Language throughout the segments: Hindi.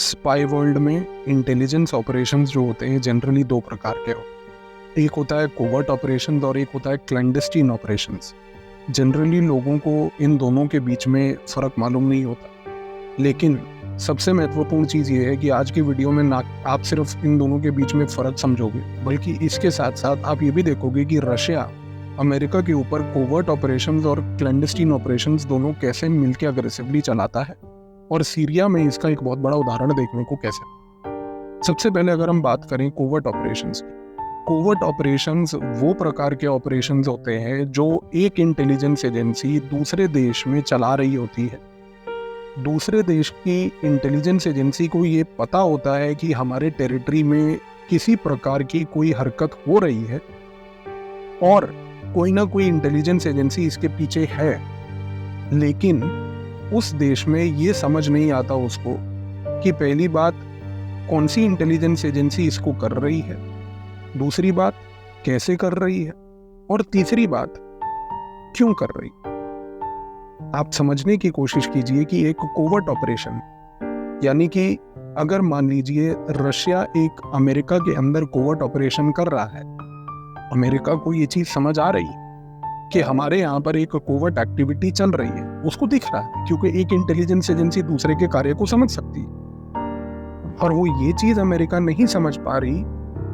स्पाई वर्ल्ड में इंटेलिजेंस ऑपरेशंस जो होते हैं जनरली दो प्रकार के होते हैं। एक होता है कोवर्ट ऑपरेशंस और एक होता है क्लैंडस्टीन ऑपरेशंस। जनरली लोगों को इन दोनों के बीच में फ़र्क मालूम नहीं होता, लेकिन सबसे महत्वपूर्ण चीज़ ये है कि आज की वीडियो में ना आप सिर्फ इन दोनों के बीच में फ़र्क समझोगे, बल्कि इसके साथ साथ आप ये भी देखोगे कि रशिया अमेरिका के ऊपर कोवर्ट ऑपरेशंस और क्लैंडस्टीन ऑपरेशंस दोनों कैसे मिलकर अग्रेसिवली चलाता है, और सीरिया में इसका एक बहुत बड़ा उदाहरण देखने को कैसे। सबसे पहले अगर हम बात करें कोवर्ट ऑपरेशंस की, कोवर्ट ऑपरेशंस वो प्रकार के ऑपरेशंस होते हैं जो एक इंटेलिजेंस एजेंसी दूसरे देश में चला रही होती है। दूसरे देश की इंटेलिजेंस एजेंसी को ये पता होता है कि हमारे टेरिटरी में किसी प्रकार की कोई हरकत हो रही है और कोई ना कोई इंटेलिजेंस एजेंसी इसके पीछे है, लेकिन उस देश में ये समझ नहीं आता उसको कि पहली बात कौन सी इंटेलिजेंस एजेंसी इसको कर रही है, दूसरी बात कैसे कर रही है, और तीसरी बात क्यों कर रही है। आप समझने की कोशिश कीजिए कि एक कोवर्ट ऑपरेशन, यानी कि अगर मान लीजिए रशिया एक अमेरिका के अंदर कोवर्ट ऑपरेशन कर रहा है, अमेरिका को ये चीज समझ आ रही है कि हमारे यहाँ पर एक कोवर्ट एक्टिविटी चल रही है, उसको दिख रहा है क्योंकि एक इंटेलिजेंस एजेंसी दूसरे के कार्य को समझ सकती है, और वो ये चीज अमेरिका नहीं समझ पा रही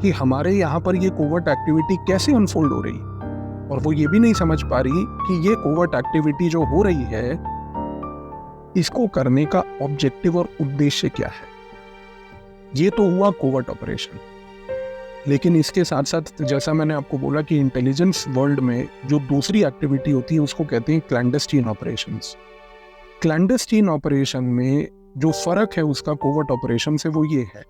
कि हमारे यहाँ पर ये कोवर्ट एक्टिविटी कैसे अनफोल्ड हो रही है, और वो ये भी नहीं समझ पा रही कि ये कोवर्ट एक्टिविटी जो हो रही है इसको करने का ऑब्जेक्टिव और उद्देश्य क्या है। ये तो हुआ कोवर्ट ऑपरेशन, लेकिन इसके साथ साथ जैसा मैंने आपको बोला कि इंटेलिजेंस वर्ल्ड में जो दूसरी एक्टिविटी होती है उसको कहते हैं क्लैंडस्टीन ऑपरेशंस। क्लैंडस्टीन ऑपरेशन में जो फर्क है उसका कोवर्ट ऑपरेशन से वो ये है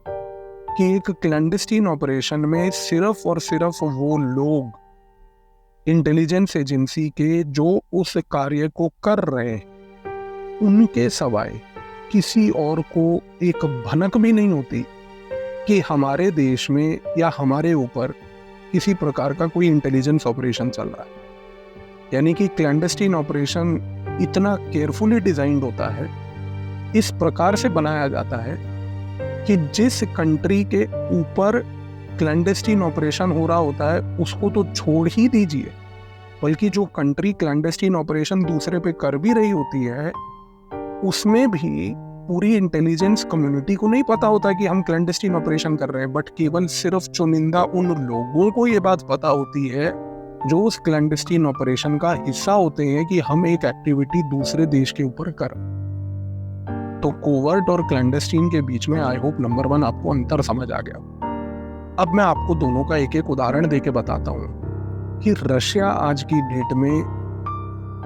कि एक क्लैंडस्टीन ऑपरेशन में सिर्फ और सिर्फ वो लोग इंटेलिजेंस एजेंसी के जो उस कार्य को कर रहे हैं उनके सवाए किसी और को एक भनक भी नहीं होती कि हमारे देश में या हमारे ऊपर किसी प्रकार का कोई इंटेलिजेंस ऑपरेशन चल रहा है। यानी कि क्लैंडस्टीन ऑपरेशन इतना केयरफुली डिजाइंड होता है, इस प्रकार से बनाया जाता है कि जिस कंट्री के ऊपर क्लैंडस्टीन ऑपरेशन हो रहा होता है उसको तो छोड़ ही दीजिए, बल्कि जो कंट्री क्लैंडस्टीन ऑपरेशन दूसरे पे कर भी रही होती है उसमें भी पूरी इंटेलिजेंस कम्युनिटी को नहीं पता होता कि हम क्लैंडस्टीन ऑपरेशन कर रहे हैं, बट केवल सिर्फ चुनिंदा उन लोगों को ये बात पता होती है जो उस क्लैंडस्टीन ऑपरेशन का हिस्सा होते हैं कि हम एक एक्टिविटी दूसरे देश के ऊपर कर। तो कोवर्ट और क्लैंडस्टीन के बीच में आई होप नंबर 1 आपको अंतर समझ आ गया। अब मैं आपको दोनों का एक एक उदाहरण देके बताता हूँ कि रशिया आज की डेट में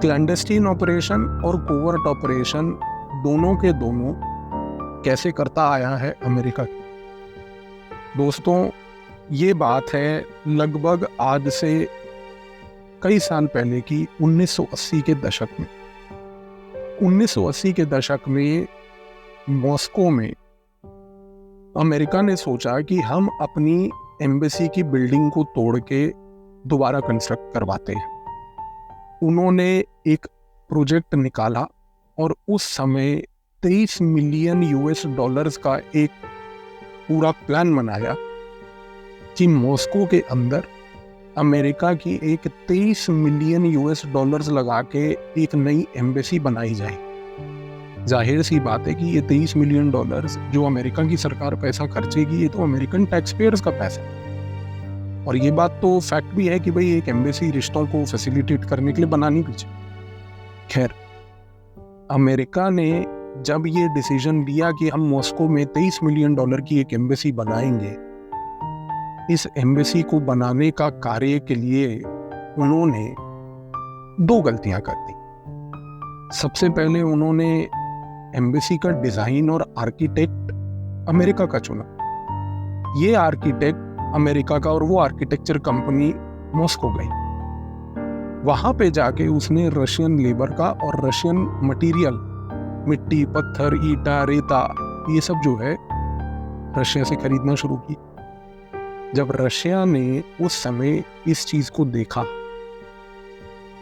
क्लैंडस्टीन ऑपरेशन और कोवर्ट ऑपरेशन दोनों के दोनों कैसे करता आया है अमेरिका की। दोस्तों, ये बात है लगभग आज से कई साल पहले की 1980 के दशक में। 1980 के दशक में मॉस्को में अमेरिका ने सोचा कि हम अपनी एम्बेसी की बिल्डिंग को तोड़ के दोबारा कंस्ट्रक्ट करवाते हैं। उन्होंने एक प्रोजेक्ट निकाला और उस समय 23 मिलियन यूएस डॉलर्स का एक पूरा प्लान बनाया कि मॉस्को के अंदर अमेरिका की एक 23 मिलियन यूएस डॉलर्स लगा के एक नई एम्बेसी बनाई जाए। जाहिर सी बात है कि ये 23 मिलियन डॉलर्स जो अमेरिका की सरकार पैसा खर्चेगी ये तो अमेरिकन टैक्स पेयर्स का पैसा है, और ये बात तो फैक्ट भी है कि भाई एक एम्बेसी रिश्तों को फैसिलिटेट करने के लिए बनानी भी चाहिए। खैर, अमेरिका ने जब ये डिसीजन लिया कि हम मॉस्को में 23 मिलियन डॉलर की एक एम्बेसी बनाएंगे, इस एम्बेसी को बनाने का कार्य के लिए उन्होंने 2 गलतियां कर दी। सबसे पहले उन्होंने एम्बेसी का डिजाइन और आर्किटेक्ट अमेरिका का चुना। ये आर्किटेक्ट अमेरिका का और वो आर्किटेक्चर कंपनी मॉस्को गई। वहां पे जाके उसने रशियन लेबर का और रशियन मटेरियल, मिट्टी, पत्थर, ईटा, रेता, ये सब जो है रशिया से खरीदना शुरू की। जब रशिया ने उस समय इस चीज को देखा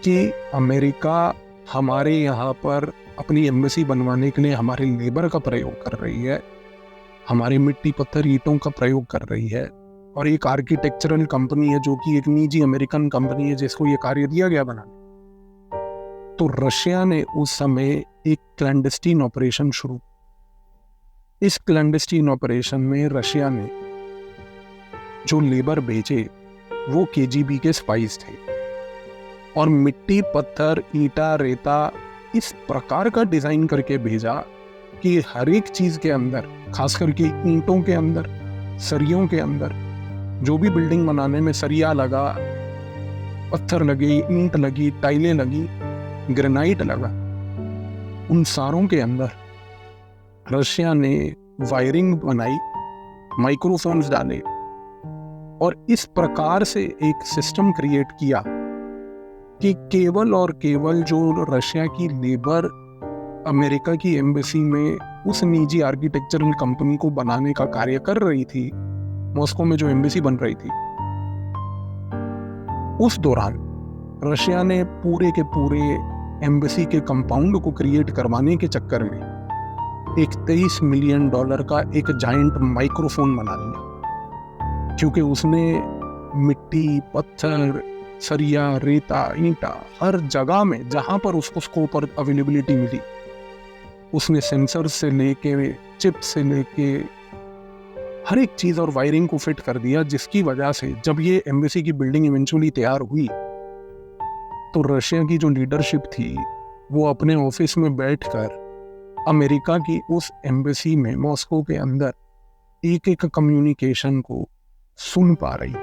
कि अमेरिका हमारे यहाँ पर अपनी एम्बेसी बनवाने के लिए हमारे लेबर का प्रयोग कर रही है, हमारे मिट्टी पत्थर ईंटों का प्रयोग कर रही है, और एक आर्किटेक्चरल कंपनी है जो कि एक निजी अमेरिकन कंपनी है जिसको ये कार्य दिया गया बनाने। तो रशिया ने उस समय एक क्लैंडस्टीन ऑपरेशन शुरू। इस क्लैंडस्टीन ऑपरेशन में रशिया ने जो लेबर भेजे वो केजीबी के स्पाइस थे, और मिट्टी पत्थर ईंटा रेता इस प्रकार का डिजाइन करके भेजा कि हर एक चीज के अंदर, खास करके ईंटों के अंदर, सरियों के अंदर, जो भी बिल्डिंग बनाने में सरिया लगा, पत्थर लगे, ईंट लगी, टाइलें लगी, ग्रेनाइट लगा, उन सारों के अंदर रशिया ने वायरिंग बनाई, माइक्रोफोन्स डाले, और इस प्रकार से एक सिस्टम क्रिएट किया कि केवल और केवल जो रशिया की लेबर अमेरिका की एम्बेसी में उस निजी आर्किटेक्चरल कंपनी को बनाने का कार्य कर रही थी, मॉस्को में जो एम्बेसी बन रही थी, उस दौरान रशिया ने पूरे के पूरे एम्बेसी के कंपाउंड को क्रिएट करवाने के चक्कर में एक $23 मिलियन का एक जायंट माइक्रोफोन बना लिया, क्योंकि उसने मिट्टी पत्थर सरिया रेता ईंटा हर जगह में जहां पर उसको स्कोप और अवेलेबिलिटी मिली, उसने सेंसर से लेके चिप से लेके हर एक चीज और वायरिंग को फिट कर दिया, जिसकी वजह से जब ये एम्बेसी की बिल्डिंग इवेंचुअली तैयार हुई तो रशिया की जो लीडरशिप थी वो अपने ऑफिस में बैठकर अमेरिका की उस एम्बेसी में मॉस्को के अंदर एक एक कम्युनिकेशन को सुन पा रही।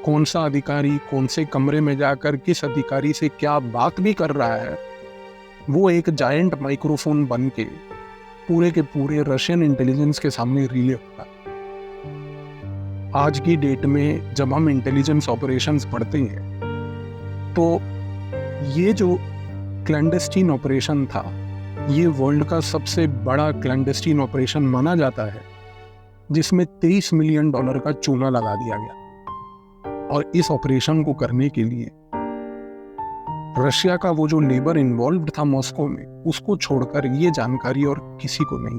कौन सा अधिकारी कौन से कमरे में जाकर किस अधिकारी से क्या बात भी कर रहा है, वो एक जायंट माइक्रोफोन बन के पूरे के पूरे रशियन इंटेलिजेंस के सामने रिले होता है। आज की डेट में जब हम इंटेलिजेंस ऑपरेशंस पढ़ते हैं तो ये जो क्लैंडस्टीन ऑपरेशन था, ये वर्ल्ड का सबसे बड़ा क्लैंडस्टीन ऑपरेशन माना जाता है, जिसमें $23 मिलियन का चूना लगा दिया गया। और इस ऑपरेशन को करने के लिए रशिया का वो जो लेबर इन्वॉल्व्ड था मॉस्को में, उसको छोड़कर ये जानकारी और किसी को नहीं।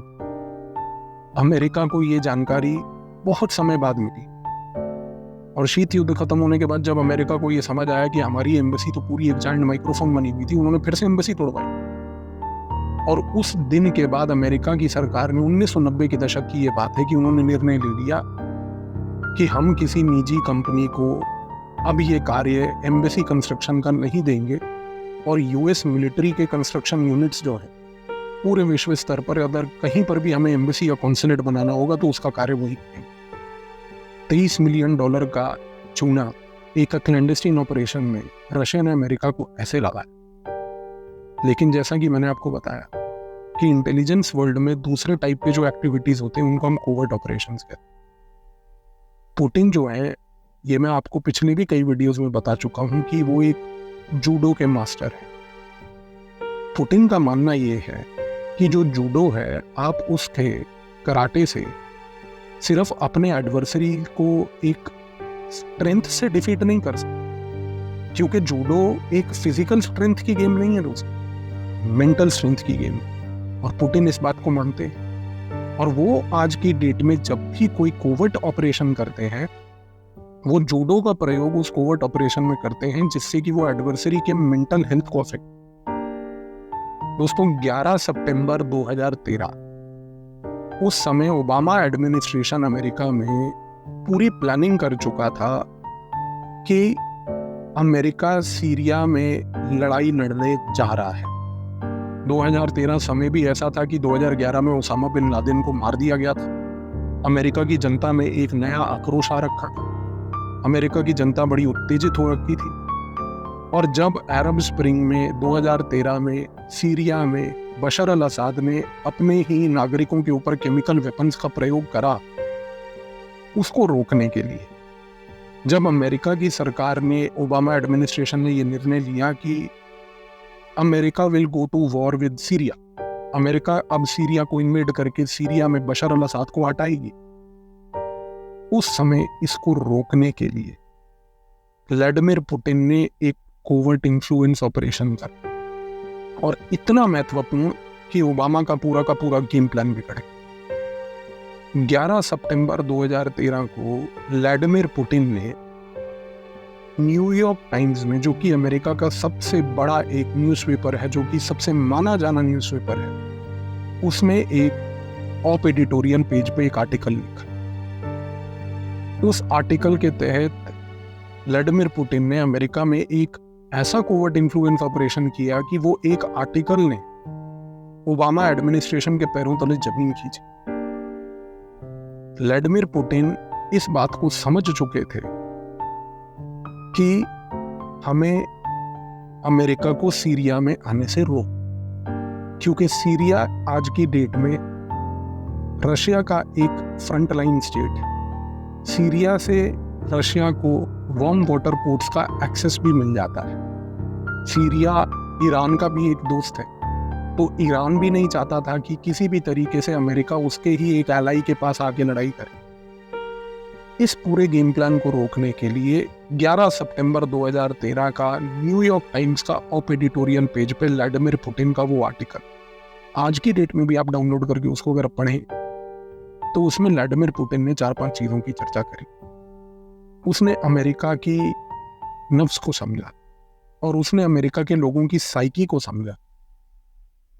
अमेरिका को ये जानकारी बहुत समय बाद मिली, और शीत युद्ध खत्म होने के बाद जब अमेरिका को ये समझ आया कि हमारी एम्बेसी तो पूरी एक जायंट माइक्रोफोन बनी हुई थी, उन्होंने फिर से एम्बेसी तोड़वाई। और उस दिन के बाद अमेरिका की सरकार ने 1990 के दशक की ये बात है कि उन्होंने निर्णय ले लिया कि हम किसी निजी कंपनी को अब ये कार्य एम्बेसी कंस्ट्रक्शन का नहीं देंगे, और यूएस मिलिट्री के कंस्ट्रक्शन यूनिट्स जो है पूरे विश्व स्तर पर अगर कहीं पर भी हमें एम्बेसी या कॉन्सुलेट बनाना होगा तो उसका कार्य वही करेंगे। $23 मिलियन का चूना एक क्लैंडस्टीन ऑपरेशन में रशिया ने अमेरिका को ऐसे लगाया। लेकिन जैसा कि मैंने आपको बताया कि इंटेलिजेंस वर्ल्ड में दूसरे टाइप के जो एक्टिविटीज होते हैं उनको हम कोवर्ट ऑपरेशंस कहते हैं। पुतिन जो है, ये मैं आपको पिछले भी कई वीडियोस में बता चुका हूं कि वो एक जूडो के मास्टर है। पुतिन का मानना ये है कि जो जूडो है, आप उसके कराटे से सिर्फ अपने एडवर्सरी को एक स्ट्रेंथ से डिफीट नहीं कर सकते, क्योंकि जूडो एक फिजिकल स्ट्रेंथ की गेम नहीं है दोस्त, मेंटल स्ट्रेंथ की गेम। और पुतिन इस बात को मानते हैं, और वो आज की डेट में जब भी कोई कोवर्ट ऑपरेशन करते हैं, वो जूडो का प्रयोग उस कोवर्ट ऑपरेशन में करते हैं, जिससे कि वो एडवर्सरी के मेंटल हेल्थ को अफेक्ट। दोस्तों 11 सितंबर 2013 उस समय ओबामा एडमिनिस्ट्रेशन अमेरिका में पूरी प्लानिंग कर चुका था कि अमेरिका सीरिया में लड़ाई लड़ने जा रहा है। 2013 समय भी ऐसा था कि 2011 में ओसामा बिन लादेन को मार दिया गया था। अमेरिका की जनता में एक नया आक्रोश आ रखा था, अमेरिका की जनता बड़ी उत्तेजित हो रखी थी। और जब अरब स्प्रिंग में 2013 में सीरिया में बशर अल असद ने अपने ही नागरिकों के ऊपर केमिकल वेपन्स का प्रयोग करा, उसको रोकने के लिए जब अमेरिका की सरकार ने, ओबामा एडमिनिस्ट्रेशन ने यह निर्णय लिया कि America will go to war with Syria, America अब सीरिया को इन्वेड करके सीरिया में बशर अल असद को हटाएगी, उस समय इसको रोकने के लिए व्लादिमीर पुतिन ने एक कोवर्ट इन्फ्लुएंस ऑपरेशन करा, और इतना महत्वपूर्ण कि ओबामा का पूरा गेम प्लान बिगड़ गया। 11 सितंबर 2013 को व्लादिमीर पुतिन ने न्यूयॉर्क टाइम्स में, जो कि अमेरिका का सबसे बड़ा एक न्यूज़पेपर है, जो कि सबसे माना जाना न्यूज़पेपर है, उसमें एक ऑप एडिटोरियल पेज पे एक आर्टिकल लिखा। उस आर्टिकल के तहत व्लादिमीर पुतिन ने अमेरिका में एक ऐसा कोवर्ट इन्फ्लुएंस ऑपरेशन किया कि वो एक आर्टिकल ने ओबामा एडमिनिस्ट्रेशन के पैरों तले जमीन खींची। व्लादिमीर पुतिन इस बात को समझ चुके थे कि हमें अमेरिका को सीरिया में आने से रोक, क्योंकि सीरिया आज की डेट में रशिया का एक फ्रंट लाइन स्टेट है। सीरिया से रशिया को वार्म वाटर पोर्ट्स का एक्सेस भी मिल जाता है। सीरिया ईरान का भी एक दोस्त है, तो ईरान भी नहीं चाहता था कि किसी भी तरीके से अमेरिका उसके ही एक एलाई के पास आके लड़ाई करे। इस पूरे गेम प्लान को रोकने के लिए 11 सितंबर 2013 का न्यूयॉर्क टाइम्स का ऑप एडिटोरियल पेज पे व्लादिमीर पुतिन का वो आर्टिकल, आज की डेट में भी आप डाउनलोड करके उसको अगर पढ़ें तो उसमें व्लादिमीर पुतिन ने 4-5 चीजों की चर्चा करी। उसने अमेरिका की नफ्स को समझा, और उसने अमेरिका के लोगों की साइकी को समझा,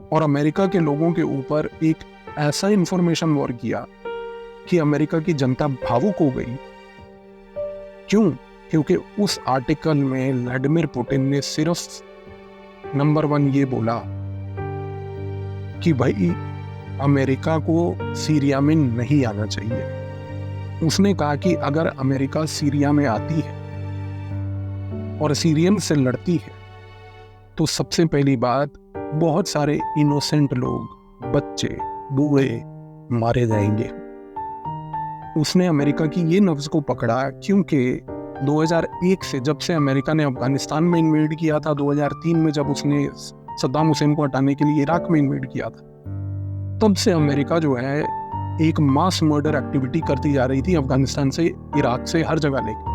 और अमेरिका के लोगों के ऊपर एक ऐसा इंफॉर्मेशन वॉर किया कि अमेरिका की जनता भावुक हो गई। क्यों? क्योंकि उस आर्टिकल में व्लादिमीर पुतिन ने सिर्फ नंबर 1 ये बोला कि भाई अमेरिका को सीरिया में नहीं आना चाहिए। उसने कहा कि अगर अमेरिका सीरिया में आती है और सीरियन से लड़ती है तो सबसे पहली बात, बहुत सारे इनोसेंट लोग, बच्चे, बूढ़े मारे जाएंगे। उसने अमेरिका की ये नब्ज को पकड़ा, क्योंकि 2001 से, जब से अमेरिका ने अफगानिस्तान में इन्वेड किया था, 2003 में जब उसने सद्दाम हुसैन को हटाने के लिए इराक में इन्वेड किया था, तब से अमेरिका जो है एक मास मर्डर एक्टिविटी करती जा रही थी, अफगानिस्तान से, इराक से, हर जगह लेके।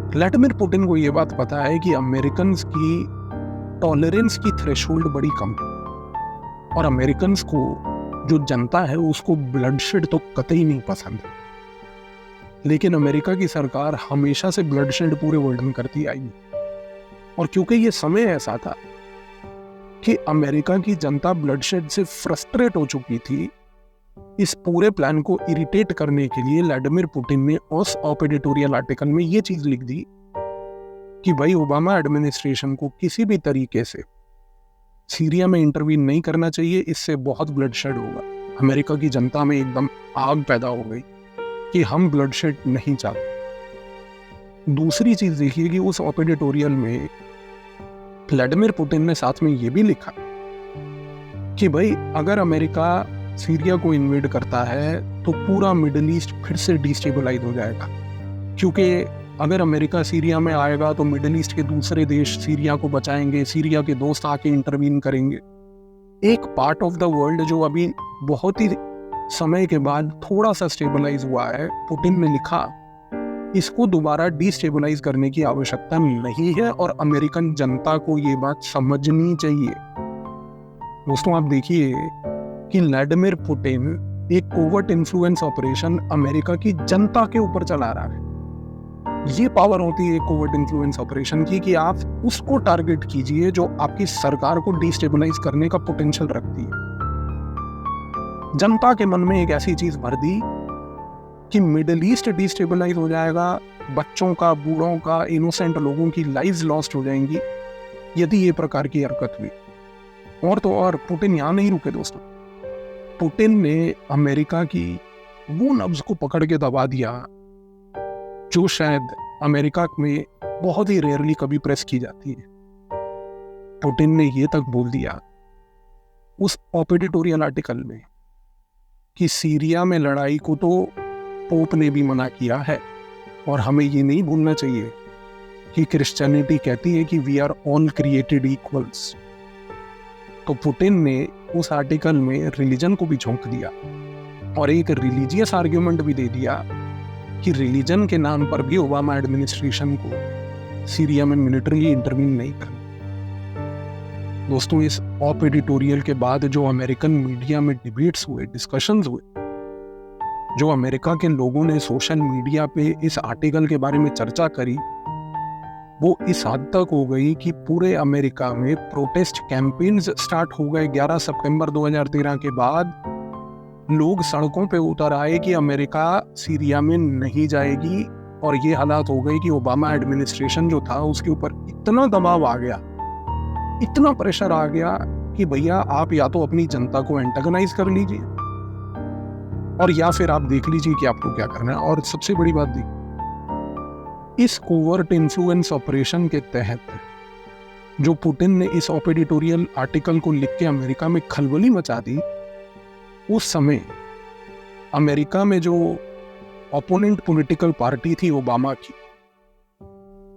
व्लादिमीर पुतिन को यह बात पता है कि अमेरिकन की टॉलरेंस की थ्रेशोल्ड बड़ी कम है, और अमेरिकन को, जो जनता है, उसको ब्लडशेड तो कतई नहीं पसंद है। लेकिन अमेरिका की सरकार हमेशा से ब्लडशेड पूरे वर्ल्ड में करती आई, और क्योंकि ये समय ऐसा था कि अमेरिका की जनता ब्लडशेड से फ्रस्ट्रेट हो चुकी थी, इस पूरे प्लान को इरिटेट करने के लिए व्लादिमीर पुतिन ने उस ऑप एडिटोरियल आर्टिकल में ये चीज लिख दी कि भाई ओबामा एडमिनिस्ट्रेशन को किसी भी तरीके से सीरिया में इंटरवीन नहीं करना चाहिए, इससे बहुत ब्लडशेड होगा। अमेरिका की जनता में एकदम आग पैदा हो गई कि हम ब्लडशेड नहीं चाहते। दूसरी चीज देखिए कि उस ऑप एडिटोरियल में व्लादिमीर पुतिन ने साथ में ये भी लिखा कि भाई अगर अमेरिका सीरिया को इन्वेड करता है तो पूरा मिडिल ईस्ट फिर से डिस्टेबलाइज हो जाएगा, क्योंकि अगर अमेरिका सीरिया में आएगा तो मिडिल ईस्ट के दूसरे देश सीरिया को बचाएंगे, सीरिया के दोस्त आके इंटरवीन करेंगे। एक पार्ट ऑफ द वर्ल्ड जो अभी बहुत ही समय के बाद थोड़ा सा स्टेबलाइज हुआ है, पुतिन ने लिखा, इसको दोबारा डिस्टेबलाइज करने की आवश्यकता नहीं है, और अमेरिकन जनता को ये बात समझनी चाहिए। दोस्तों, आप देखिए कि व्लादिमीर पुतिन एक कोवर्ट इन्फ्लुएंस ऑपरेशन अमेरिका की जनता के ऊपर चला रहा है। ये पावर होती है एक कोवर्ट इन्फ्लुएंस ऑपरेशन की, कि आप उसको टारगेट कीजिए जो आपकी सरकार को डिस्टेबलाइज करने का पोटेंशियल रखती है। जनता के मन में एक ऐसी चीज भर दी कि मिडिल ईस्ट डिस्टेबलाइज हो जाएगा, बच्चों का, बूढ़ों का, इनोसेंट लोगों की लाइव्स लॉस्ट हो जाएंगी यदि ये प्रकार की हरकत हुई। और तो और पुतिन यहां नहीं रुके दोस्तों, पुतिन ने अमेरिका की वो नब्ज को पकड़ के दबा दिया जो शायद अमेरिका में बहुत ही रेयरली कभी प्रेस की जाती है। पुतिन ने ये तक बोल दिया उस ऑप एडिटोरियल आर्टिकल में कि सीरिया में लड़ाई को तो पोप ने भी मना किया है, और हमें ये नहीं भूलना चाहिए कि क्रिश्चियनिटी कहती है कि we are all created equals. तो पुतिन ने उस आर्टिकल में रिलीजन को भी झोंक दिया, और एक रिलीजियस आर्ग्यूमेंट भी दे दिया कि रिलीजन के नाम पर भी ओबामा एडमिनिस्ट्रेशन को सीरिया में मिलिट्री इंटरवीन नहीं करना। दोस्तों, इस ऑप एडिटोरियल के बाद जो अमेरिकन मीडिया में डिबेट्स हुए, डिस्कशंस हुए, जो अमेरिका के लोगों ने सोशल मीडिया पे इस आर्टिकल के बारे में चर्चा करी, वो इस हद तक हो गई कि पूरे अमेरिका में प्रोटेस्ट कैंपेन्स स्टार्ट हो गए। 11 सितंबर 2013 के बाद लोग सड़कों पे उतर आए कि अमेरिका सीरिया में नहीं जाएगी, और ये हालात हो गई कि ओबामा एडमिनिस्ट्रेशन जो था उसके ऊपर इतना दबाव आ गया, इतना प्रेशर आ गया कि भैया आप या तो अपनी जनता को एंटागनाइज कर लीजिए और या फिर आप देख लीजिए कि आपको क्या करना है। और सबसे बड़ी बात देखिए, इस कोवर्ट इन्फ्लुएंस ऑपरेशन के तहत जो पुतिन ने इस ऑप एडिटोरियल आर्टिकल को लिख के अमेरिका में खलबली मचा दी, उस समय अमेरिका में जो ओपोनेंट पॉलिटिकल पार्टी थी ओबामा की,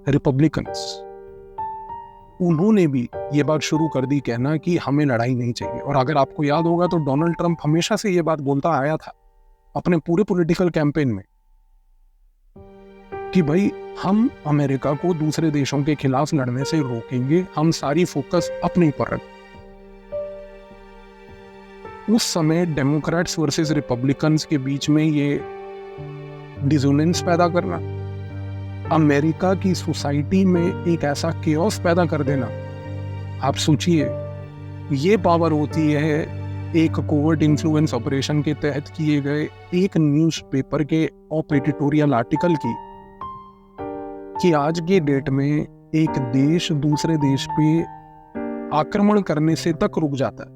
रिपब्लिकन्स, उन्होंने भी ये बात शुरू कर दी कहना कि हमें लड़ाई नहीं चाहिए। और अगर आपको याद होगा तो डोनाल्ड ट्रंप हमेशा से ये बात बोलता आया था अपने पूरे पॉलिटिकल कैंपेन में कि भाई हम अमेरिका को दूसरे देशों के खिलाफ लड़ने से रोकेंगे, हम सारी फोकस अपने पर रखें। उस समय डेमोक्रेट्स वर्सेस रिपब्लिकन्स के बीच में ये डिसोनेंस पैदा करना, अमेरिका की सोसाइटी में एक ऐसा केओस पैदा कर देना, आप सोचिए ये पावर होती है एक कोवर्ट इन्फ्लुएंस ऑपरेशन के तहत किए गए एक न्यूज़पेपर के ऑप एडिटोरियल आर्टिकल की, कि आज के डेट में एक देश दूसरे देश पे आक्रमण करने से तक रुक जाता है।